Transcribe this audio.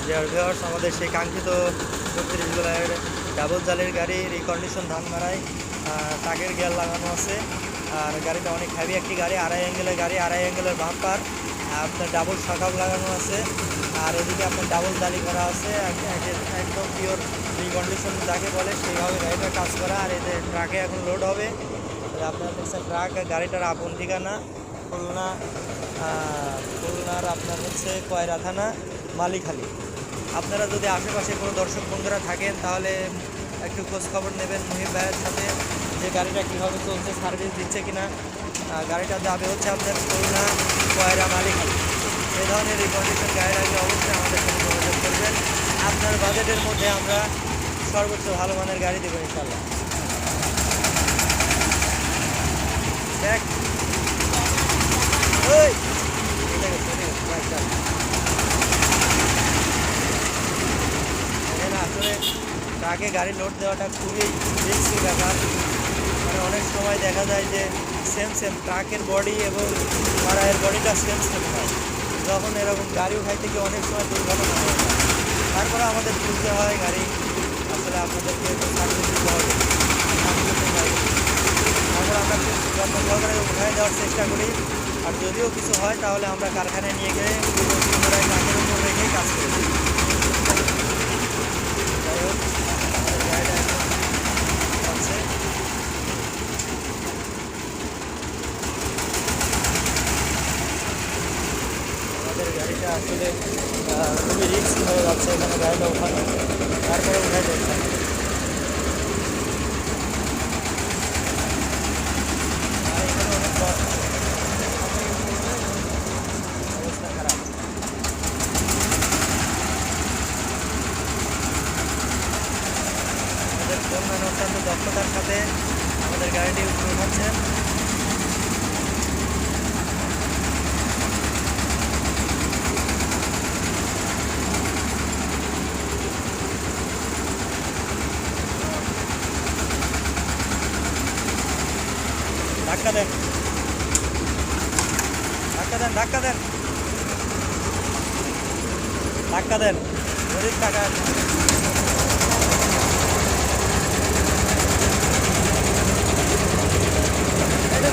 Viewers, আমাদের সেই কাঙ্ক্ষিত ৩৬ গোলার ডাবল জালের গাড়ি রিকন্ডিশন ধান মারাই টাকের গিয়ার লাগানো আছে। আর গাড়িটা অনেক হেভি একটি গাড়ি, আড়াই অ্যাঙ্গেলের গাড়ি, আড়াই অ্যাঙ্গেলের বাম্পার, আপনার ডাবল শাকাপ লাগানো আছে। আর এদিকে আপনার ডাবল জালি করা আছে, একদম পিওর রিকন্ডিশন যাকে বলে সেইভাবে গাড়িটা কাজ করা। আর এতে ট্রাকে এখন লোড হবে। আপনারা দেখছেন ট্রাক, গাড়িটার আপন ঠিকানা খুলনার আপনার হচ্ছে কয়রা থানা মালিখালি। আপনারা যদি আশেপাশে কোনো দর্শক বন্ধুরা থাকেন তাহলে একটু খোঁজ খবর নেবেন মুহিব ভাইয়ের সাথে, যে গাড়িটা কীভাবে চলছে, সার্ভিস দিচ্ছে কিনা। গাড়িটা যাবে হচ্ছে আপনার খুলনা কয়রা মালিখালি। এই ধরনের রিকন্ডিশন গাড়ি লাগলে অবশ্যই আমাদের সাথে যোগাযোগ করবেন। আপনার বাজেটের মধ্যে আমরা সর্বোচ্চ ভালো মানের গাড়ি দেবো ইনশাল্লাহ। দেখ আসলে ট্রাকে গাড়ি লোড দেওয়াটা খুবই রিস্কি ব্যাপার। মানে অনেক সময় দেখা যায় যে সেম ট্রাকের বডি এবং মারায়ের বডিটা সেম হয়। যখন এরকম গাড়ি উঠাইতে গিয়ে অনেক সময় দুর্ঘটনা হয়ে যায়। তারপরে আমাদের বুঝতে হয় গাড়ি আসলে আপনাদেরকে সার্ভিস দিতে হবে। তারপর আমরা যত্ন সহকারে উঠাই দেওয়ার চেষ্টা করি। আর যদিও কিছু হয় তাহলে আমরা কারখানায় নিয়ে গিয়ে পুনরায় ট্রাকের উপর রেখেই কাজ করি। যাই হোক, গাড়িটা আছে। আমাদের গাড়িটা আসলে খুবই রিস্ক হয়ে যাচ্ছে এখানে গাড়িটা ওখানে, তারপরে উঠাই যাচ্ছে। অবস্থা খারাপ। আমাদের ফোরম্যান অত্যন্ত দক্ষতার সাথে আমাদের গাড়িটি উপরে উঠাচ্ছেন। ধাক্কা দেন, ধাক্কা দেন, ধাক্কা দেন, ধাক্কা দেন, গরিব টাকা। এটা